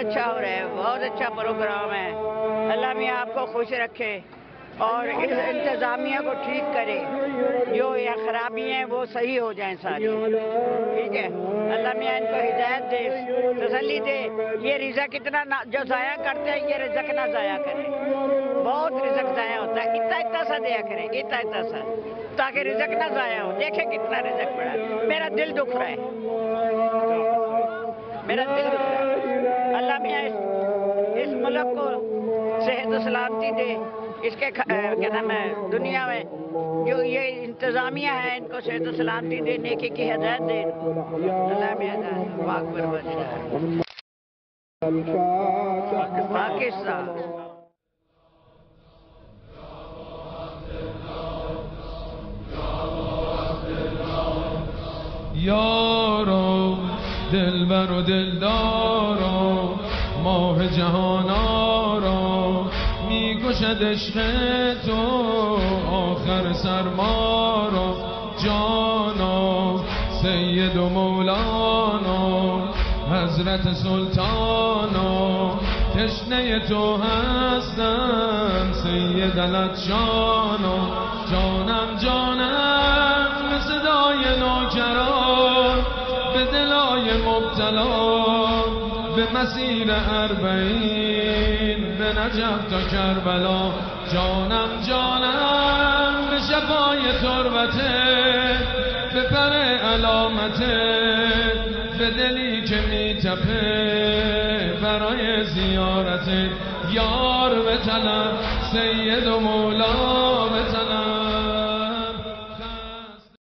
अच्छा हो रहा है, बहुत अच्छा प्रोग्राम है। अल्लाह मियाँ आपको खुश रखे और इस इंतज़ामिया को ठीक करे, जो यहाँ खराबी हैं वो सही हो जाएं सारी, ठीक है। अल्लाह मियाँ इनको हिदायत दे, तसल्ली दे। ये रिज़्क़ इतना जो ज़ाया करते हैं, ये रिज़्क़ ना ज़ाया करें। बहुत रिज़्क़ ज़ाया होता है, इतना इतना सा दिया करें, इतना इतना सा, ताकि रिज़्क़ ना ज़ाया हो। देखें कितना रिज़्क़ पड़ा, मेरा दिल दुख रहा है, मेरा दिल दुख रहा है। अल्लाह मियाँ इस मुल्क को सेहत सलामती दे, इसके क्या नाम है, दुनिया में जो ये इंतज़ामिया है इनको सेहत सलामती दे, नेकी की हिदायत दे इनको। अल्लाह मियाँ पाकिस्तान। یارو دلبر و دلدارو ماه جهانارو میکشد عشق تو آخر سرمارو جانا سید و مولانا حضرت سلطانا تشنه تو هستم سید العطشانا جانم جانم به صدای نوکران به دلای مبتلا به مسیر اربعین به نجف تا کربلا جانم جانم به شفای تربته به پر علامته به دلی که میتپه برای زیارت یار به طلب سید و مولا به طلب